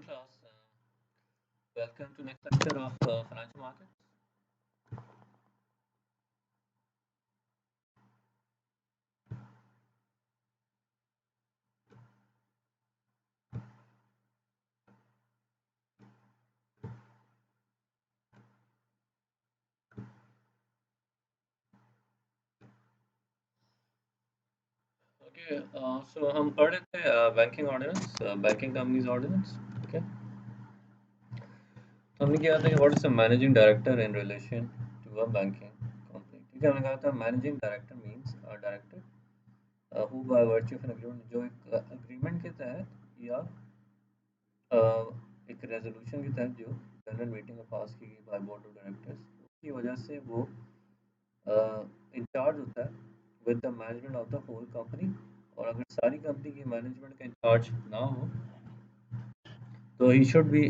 class. Welcome to next lecture of financial markets. Okay, so हम पढ़ रहे थे banking ordinance, banking companies ordinance. Okay, तो हमने किया था कि what is a managing director in relation to a banking company. ठीक है, हमने कहा था managing director means a director who by virtue of an agreement, जो एक एग्रीमेंट के तहत या एक रेजोल्यूशन के तहत जो जनरल मीटिंग में पास की गई बाय बोर्ड ऑफ डायरेक्टर्स, उसकी वजह से वो इंचार्ज होता है with the management of the whole company. और अगर सारी कंपनी की मैनेजमेंट का इंचार्ज ना हो तो ही should be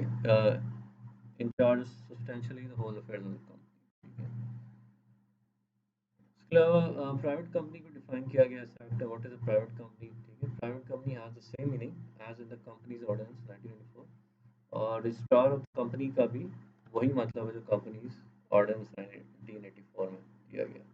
in charge substantially the whole affairs of the company. ठीक है, इसके अलावा प्राइवेट कंपनी को डिफाइन किया गया है. What is a private company. ठीक है, private company has the same meaning as in the companies ordinance 1994, और रजिस्ट्रार ऑफ कंपनी का भी वही मतलब है जो कंपनीज ऑर्डिनेंस 1984 में दिया गया.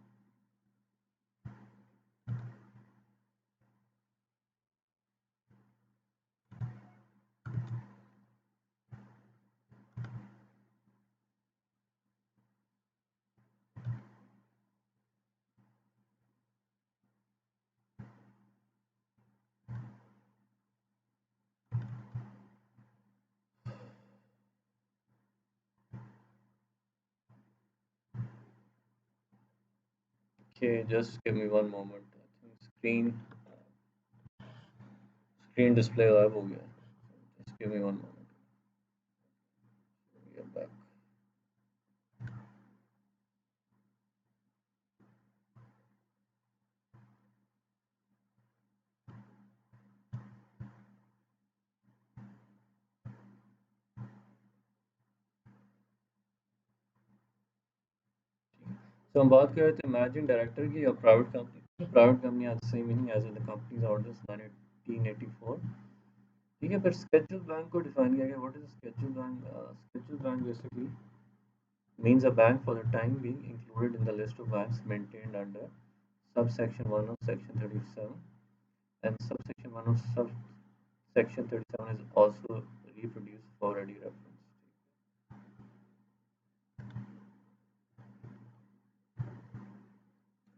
Okay, just give me one moment. I think screen display गायब हो गया. Just give me one moment. We are back. So हम बात कर रहे थे मैनेजिंग डायरेक्टर की और private company. Private company has the same meaning as in the companies ordinance 1984. ठीक है, फिर स्केड्यूल बैंक को डिफाइन किया गया. What is schedule bank. Schedule bank basically means a bank for the time being included in the list of banks maintained under subsection 1 of section 37, and subsection 1 of subsection 37 is also reproduced for ready reference.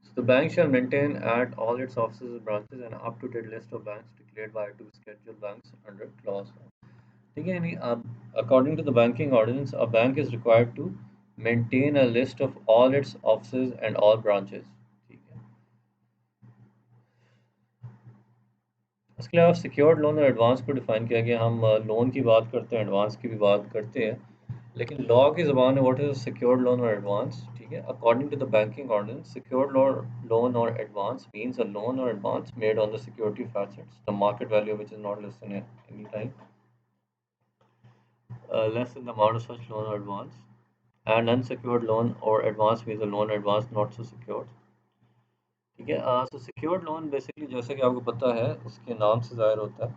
So the bank shall maintain at all its offices and branches an up-to-date list of banks declared by two scheduled banks under clause 1. ठीक है, यानी according to the banking ordinance, a bank is required to maintain a list of all its offices and all branches. ठीक है, इसके अलावा secured loan or advance को define किया गया. हम लोन की बात करते हैं, एडवांस की भी बात करते हैं, लेकिन लॉ की ज़बान है what is secured loan or advance. ठीक है, according to the banking ordinance, secured loan or advance means a loan or advance made on the security of assets the market value which is not less than any time less than the amount of such loan or advance. And unsecured loan or advance means a loan or advance not so secured. ठीक है, so secured loan basically जैसे कि आपको पता है उसके नाम से ज़ाहिर होता है.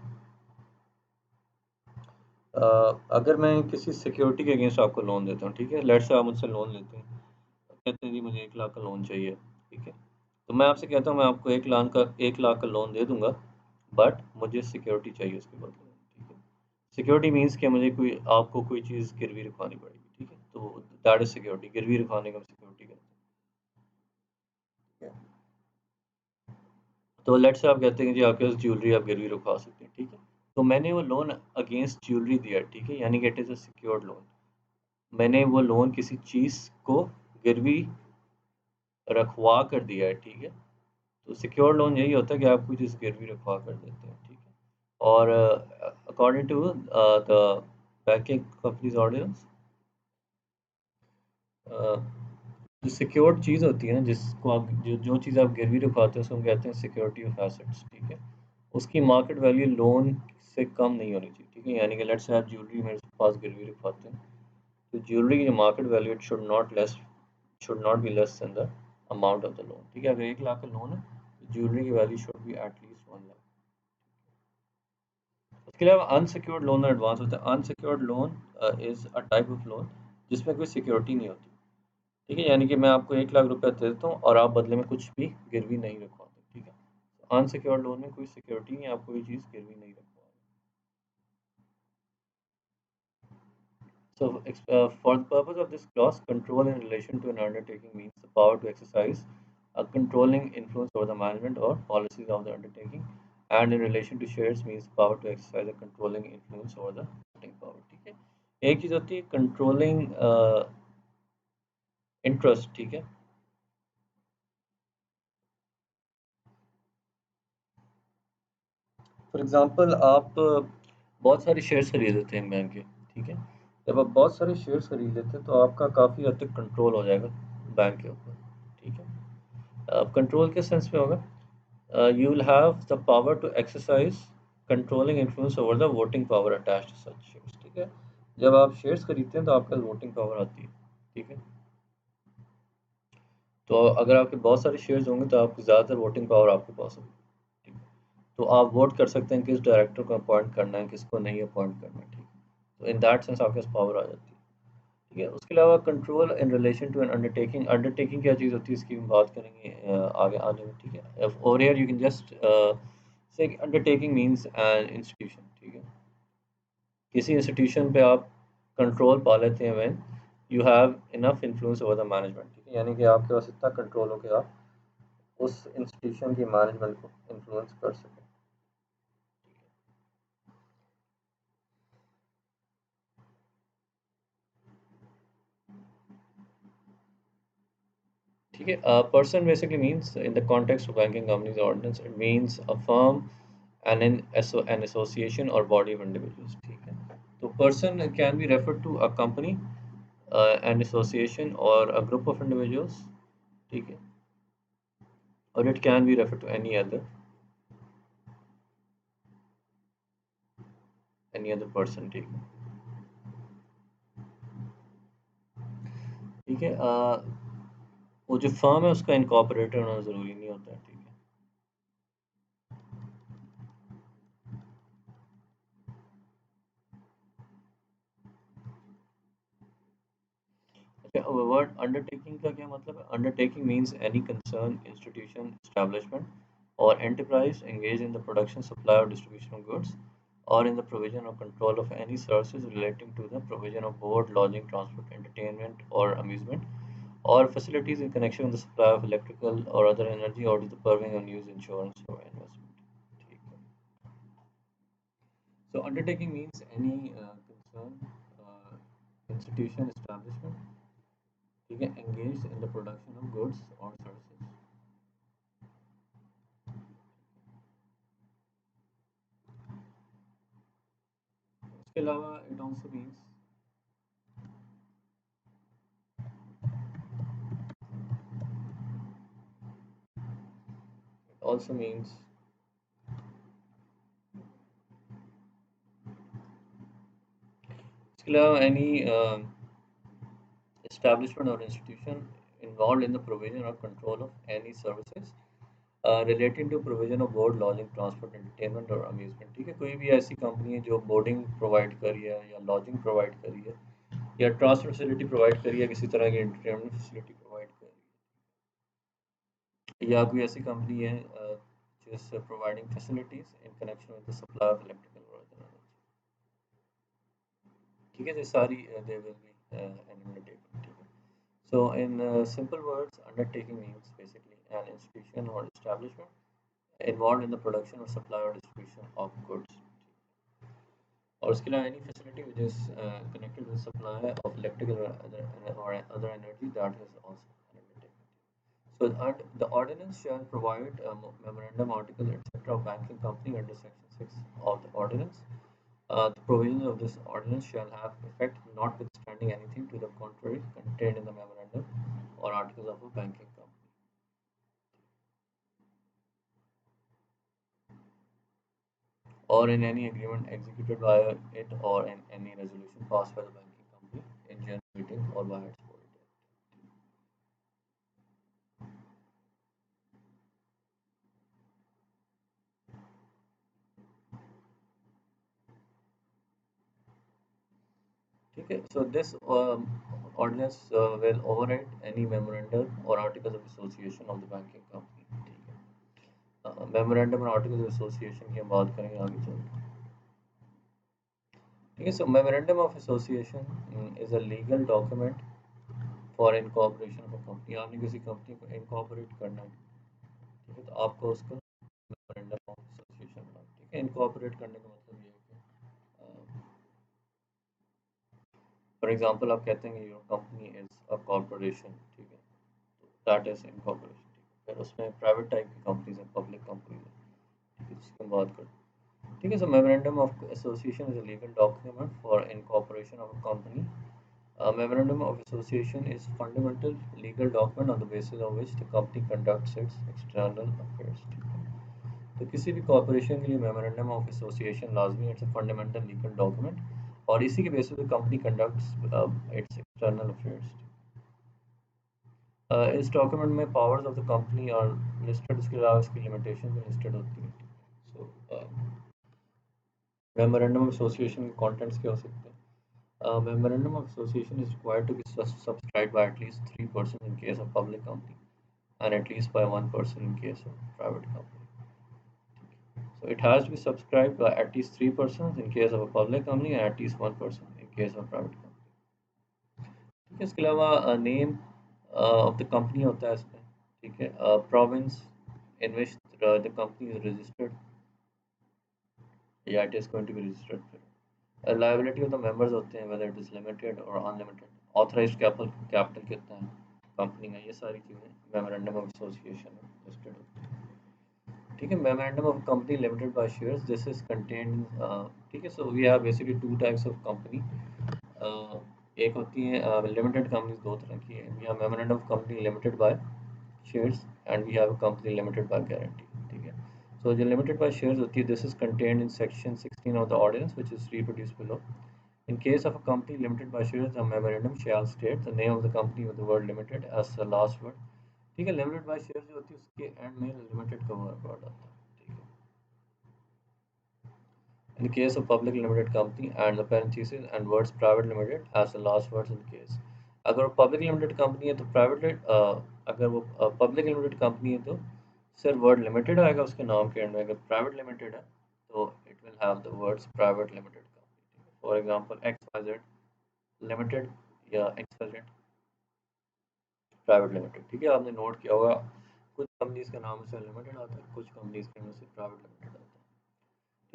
अगर मैं किसी सिक्योरिटी के अगेंस्ट आपको लोन देता हूँ, ठीक है, लेट्स से आप मुझसे लोन लेते हैं, कहते हैं जी मुझे 1 लाख का लोन चाहिए. ठीक है, तो मैं आपसे कहता हूँ मैं आपको 1 लाख का लोन दे दूंगा, बट मुझे सिक्योरिटी चाहिए उसके बदले में. ठीक है, सिक्योरिटी मीन्स कि मुझे आपको कोई चीज़ गिरवी रखवानी पड़ेगी. ठीक है, तो दैट इज सिक्योरिटी. गिरवी रखवाने का हम सिक्योरिटी कहते हैं. तो लेट्स से आप कहते हैं कि जी आपके पास ज्वेलरी आप गिरवी रखवा सकते हैं. ठीक है, तो मैंने वो लोन अगेंस्ट ज्वेलरी दिया. ठीक है, यानी कि it is a secured loan. मैंने वो लोन किसी चीज़ को गिरवी रखवा कर दिया है. ठीक है, तो सिक्योर लोन यही होता है कि आप कोई चीज़ गिरवी रखवा कर देते हैं. ठीक है, और according to the banking companies ordinance, जो सिक्योर्ड चीज़ होती है ना, जिसको आप जो जो चीज़ आप गिरवी रखवाते हैं उसको हम कहते हैं सिक्योरिटी ऑफ एसेट्स. ठीक है, उसकी मार्केट वैल्यू लोन से कम नहीं होनी चाहिए. ठीक है, यानी कि लेट्स से आप ज्वेलरी मेरे पास गिरवी रखवाते हैं, तो ज्वेलरी की जो market value it should not be less than the amount of the loan. ठीक है, अगर 1 लाख का लोन है तो ज्वेलरी की value should be at least 1 lakh. इसके अलावा अनसिक्योर्ड लोन और एडवांस होता है। Unsecured loan is a type of loan जिसमें कोई सिक्योरिटी नहीं होती। ठीक है, यानी कि मैं आपको 1 लाख रुपया दे देता हूँ और आप बदले में कुछ भी गिरवी नहीं रखवाते। ठीक है, अनसिक्योर्ड लोन में कोई सिक्योरिटी नहीं, आप कोई चीज़ गिरवी नहीं रखवाते। So, for the purpose of this clause, control in relation to an undertaking means the power to exercise a controlling influence over the management or policies of the undertaking, and in relation to shares means the power to exercise a controlling influence over the voting power. ठीक है, एक चीज़ होती है controlling interest. ठीक है, for example आप बहुत सारे शेयर्स खरीद लेते हैं बैंक के। ठीक है, जब आप बहुत सारे शेयर्स खरीद लेते हैं तो आपका काफ़ी हद तक कंट्रोल हो जाएगा बैंक के ऊपर। ठीक है, कंट्रोल किस सेंस में होगा? You will have the power to exercise controlling influence over the voting power attached to such shares। ठीक है, जब आप शेयर्स खरीदते हैं तो आपके पास वोटिंग पावर आती है। ठीक है, तो अगर आपके बहुत सारे शेयर्स होंगे तो आपकी ज़्यादातर वोटिंग पावर आपके पास होगी। ठीक है, तो आप वोट कर सकते हैं किस डायरेक्टर को अपॉइंट करना है, किसको नहीं अपॉइंट करना है। ठीक है, तो इन दैट सेंस आपके पास पावर आ जाती है। ठीक है, उसके अलावा control in relation to an undertaking. Undertaking क्या चीज़ होती है इसकी हम बात करेंगे आगे आने में। ठीक है, over here you can just say undertaking means an institution. ठीक है, किसी इंस्टीट्यूशन पे आप कंट्रोल पा लेते हैं when you have enough influence over the management. ठीक है, यानी कि आपके पास इतना कंट्रोल हो कि आप उस इंस्टीट्यूशन की मैनेजमेंट को इन्फ्लुएंस कर सकें। ठीक है, person basically means in the context of banking companies ordinance it means a firm and an association or body of individuals. ठीक है, तो person can be refer to a company, an association or a group of individuals. ठीक है, और it can be refer to any other person. ठीक है, ठीक है, वो जो फर्म है उसका इनकॉर्पोरेटेड होना ज़रूरी नहीं होता है। ठीक है, अच्छा, वर्ड अंडरटेकिंग का क्या मतलब है? Undertaking means any concern institution establishment और enterprise engaged in the production, supply or distribution of goods or in the provision or control of any services relating to the provision of board, lodging, transport, entertainment or amusement or facilities in connection with the supply of electrical or other energy or to the purveying of news, insurance or investment। ठीक है, so undertaking means any concern, institution, establishment, ठीक है, engaged in the production of goods or services। इसके अलावा it also means it also means इसके अलावा any establishment or institution involved in the provision or control of any services relating to provision of board, lodging, transport, entertainment और amusement। ठीक है, कोई भी ऐसी कंपनी है जो बोर्डिंग प्रोवाइड कर रही है या लॉजिंग प्रोवाइड कर रही है या ट्रांसपोर्ट फैसिलिटी प्रोवाइड कर रही है, किसी तरह की एंटरटेनमेंट फैसिलिटी प्रोवाइड कर रही है, या कोई ऐसी कंपनी है जिस providing facilities in connection with the supply of electrical और अदर एनर्जी। ठीक है, ये सारी they will be N undertaking. ठीक है, so in simple words, undertaking means basically an institution or establishment involved in the production or supply or distribution of goods। और उसके अलावा any facility which is connected with supply of electrical or other energy that is also an undertaking। So the ordinance shall provide a memorandum article etc. of banking company under section 6 of the ordinance. The provisions of this ordinance shall have effect notwithstanding anything to the contrary contained in the memorandum or articles of a banking company, or in any agreement executed by it, or in any resolution passed by the banking company in general meeting or by its board. ठीक है। So this ordinance will override any memorandum और articles of association of the banking company. ठीक है। Memorandum और articles of association की हम बात करेंगे आगे चलकर। ठीक है। So memorandum of association is a legal document for incorporation of a company. आपने किसी कंपनी को इनकॉर्पोरेट करना है, ठीक है, तो आपको उसका मेमोरेंडम ऑफ एसोसिएशन बनाना है। ठीक है। इनकॉर्पोरेट करने का मतलब ये है कि फॉर एग्जांपल आप कहते हैं कि your company is a corporation. ठीक है, तो दैट इज इनकॉर्पोरेशन। ठीक है। फिर उसमें प्राइवेट टाइप की कंपनीज हैं, पब्लिक कंपनीज हैं। ठीक है, जिसकी हम बात करते हैं। ठीक है। So memorandum of association is a legal document for incorporation of a company. A memorandum of association is fundamental legal document on the basis of which the company conducts its external affairs. ठीक है। तो किसी भी corporation के लिए memorandum of association लाजमी है, it's a fundamental legal document और इसी के बेसिस पे company conducts it's external affairs. इस डॉक्यूमेंट में पावर्स ऑफ द कंपनी और लिस्टेड, इसके अलावा इसकी लिमिटेशन भी लिस्टेड होती है। सो मेमोरेंडम ऑफ एसोसिएशन के कॉन्टेंट्स क्या हो सकते हैं? A memorandum of association is required to be subscribed by at least three persons in case of public company and at least by one person in case of private company. So it has to be subscribed by at least three persons in case of a public company and at least one person in case of private company. ठीक है। इसके अलावा name of the company होता है इसमें। ठीक है। Province in which the company is registered या it is going to be registered. Liability of the members होते हैं, वेदर इट इज लिमिटेड और अनलिमिटेड। ऑथराइज्ड कैपिटल कितना है कंपनी का, ये सारी चीज़ें मेमोरेंडम ऑफ एसोसिएशन में लिस्टेड होती हैं। ठीक है। Memorandum of company limited by shares, this is contained. ठीक है। So we have basically two types of company. एक होती है लिमिटेड कंपनी, दो तरह की है। We have memorandum of company limited by shares and we have company limited by guarantee. ठीक है। सो जो लिमिटेड बाय शेयर्स होती है, this is contained in section 16 of the ordinance which is reproduced below. In case of a company limited by shares, the memorandum shall state the name of the company with the word limited as the last word. ठीक है। Limited by share जो होती है उसके and में limited का word आता है। ठीक है। In the case of public limited company and the parentheses and words private limited as the last words in case. अगर वो पब्लिक लिमिटेड कंपनी है तो प्राइवेट, अगर वो पब्लिक लिमिटेड कंपनी है तो सिर्फ वर्ड लिमिटेड आएगा उसके नाम के एंड में। अगर प्राइवेट लिमिटेड है तो it will have the words private limited company. For example X Y Z limited या एक्सवाइजेड प्राइवेट लिमिटेड। ठीक है। आपने नोट किया होगा कुछ कंपनीज का नाम से लिमिटेड आता है, कुछ कंपनीज के नाम से प्राइवेट लिमिटेड आता है।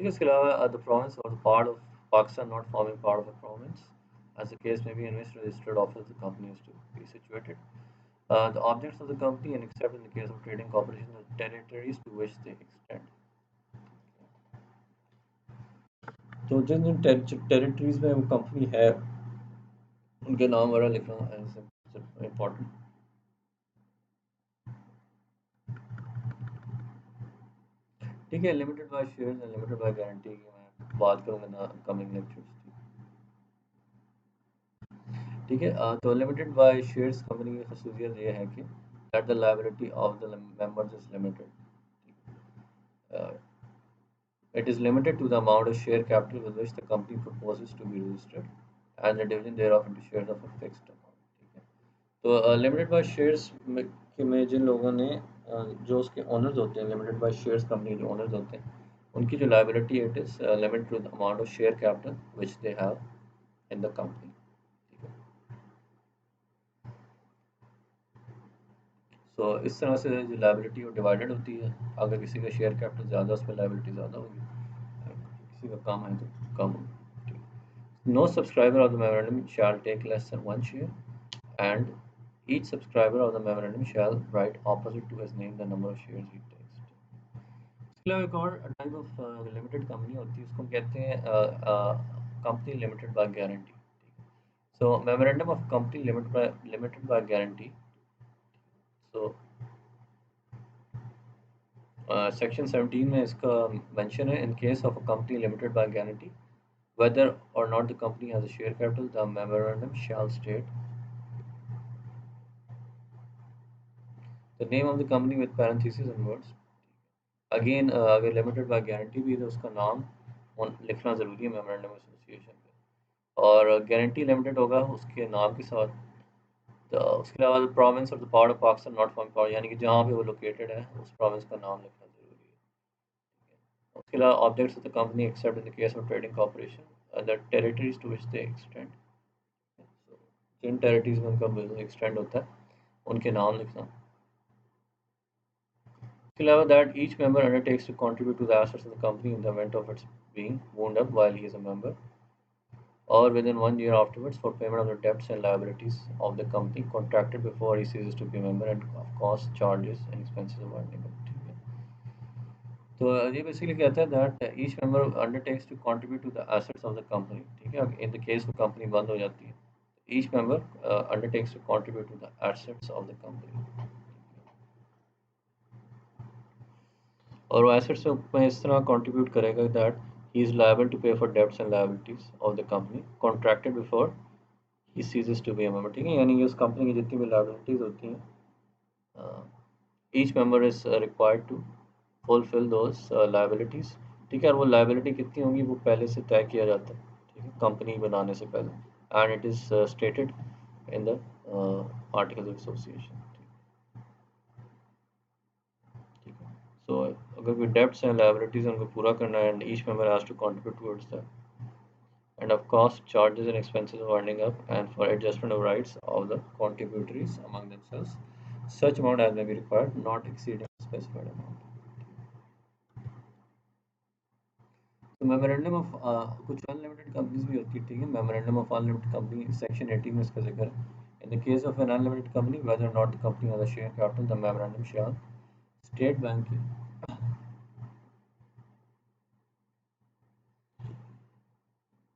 ठीक है। इसके अलावा द प्रोविंस और part of Pakistan not forming part of the province as the case may be in which registered office the company is to be situated. The objects of the company and except in the case of trading corporation the territories to which they extend. तो जिन जिन territories में वो company है उनके नाम वगैरह लिखना है important. ठीक है। Limited by shares and limited by guarantee की मैं बात करूंगा ना कमिंग लेक्चर्स की। ठीक है। तो लिमिटेड बाय शेयर्स कंपनी की खसूसियत ये है कि that the liability of the members is limited. It is limited to the amount of share capital with which the company proposes to be registered and the division thereof into shares of a fixed amount. ठीक है। तो limited by shares में जिन लोगों ने जो उसके owners होते हैं, लिमिटेड बाय शेयर्स कंपनी जो ओनर्स होते हैं उनकी जो liability it is limited to the amount of share capital which they have in the company. ठीक है। सो इस तरह से जो लायबिलिटी वो डिवाइडेड होती है। अगर किसी का शेयर कैपिटल ज़्यादा, उस पर लायबिलिटी ज़्यादा होगी, किसी का कम है तो कम होगी। No subscriber of the memorandum shall take less than one share, and each subscriber of the memorandum shall write opposite to his name the number of shares he takes. इसके अलावा एक और टाइप ऑफ लिमिटेड कंपनी होती है, उसको हम कहते हैं company limited by guarantee. So memorandum of company limited by guarantee. So section 17 में इसका मेंशन है, in case of a company limited by guarantee whether or not the company has a share capital, the memorandum shall state the name of the company with parentheses and words. Again अगर limited by guarantee भी है तो उसका नाम लिखना ज़रूरी है memorandum association पे। और गारंटी लिमिटेड होगा उसके नाम के साथ। तो उसके अलावा प्रोविंस और the part of Pakistan not form part, यानी कि जहाँ पे वो लोकेटेड है उस प्रोविंस का नाम लिखना ज़रूरी है। उसके अलावा objects of the company except in the case of trading corporation the territories to which they extend, जिन टेरिटरीज में उनका बिजनेस एक्सटेंड होता है उनके नाम लिखना। उसके अलावा that each member undertakes to contribute to the assets of the company in the event of its being wound up while he is a member or within 1 year afterwards for payment of the debts and liabilities of the company contracted before he ceases to be a member and of costs, charges and expenses of running it. ठीक है। तो ये basically कहता है that each member undertakes to contribute to the assets of the company. ठीक है, in the case वो company बंद हो जाती है, each member undertakes to contribute to the assets of the company. और वो एसेट्स में इस तरह कंट्रीब्यूट करेगा that he is liable to pay for debts and liabilities of the company contracted before he ceases to be a member. ठीक है, यानी कि उस कंपनी की जितनी भी लायबिलिटीज होती हैं, each member is required to fulfil those liabilities. ठीक है, और वो लायबिलिटी कितनी होंगी वो पहले से तय किया जाता है, ठीक है, कंपनी बनाने से पहले, and it is stated in the articles of association. ठीक है, सो अगर कोई डेब्ट्स हैं लायबिलिटीज उनको पूरा करना है, and each member has to contribute towards that, and of cost, charges and expenses of winding up and for adjustment of rights of the contributories among themselves. Such amount as may be required, not exceeding a specified amount. तो memorandum of कुछ unlimited companies भी होती है। ठीक है, memorandum of unlimited company section 18 में इसका जिक्र है। In the case of an unlimited company whether not the company has a share capital the memorandum shall state bank की।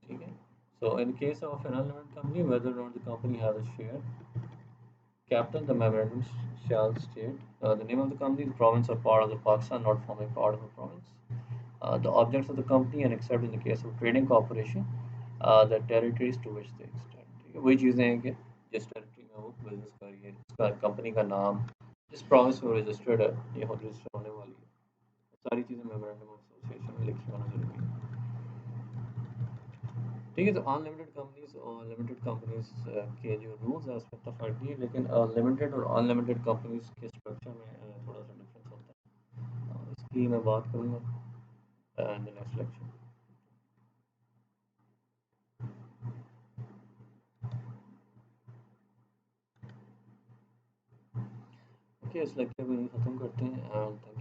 ठीक है, so in case of an unlimited company whether or not the company has a share capital, the memorandum shall state the name of the company, the province or part of the Pakistan not forming part of the province, the objects of the company, and except in the case of trading corporation, the territories to which they extend। ठीक है, वही चीज़ें हैं कि जिस territory में वो business कर रही है, जिसका कंपनी का नाम जिस प्रोविंस में रजिस्टर्ड है ये रजिस्टर होने वाली है, सारी चीज़ें मेमोरेंडम ऑफ एसोसिएशन में लिखी होना जरूरी है। ठीक है, तो अनलिमिटेड कंपनीज और लिमिटेड कंपनीज के जो रूल्स हैं उसमें इतना फ़र्क नहीं है, लेकिन लिमिटेड और अनलिमिटेड कंपनीज के स्ट्रक्चर में थोड़ा सा डिफरेंस होता है। इसकी मैं बात करूँगा in the next lecture. Okay, इस लेक्चर को यहीं ख़त्म करते हैं। थैंक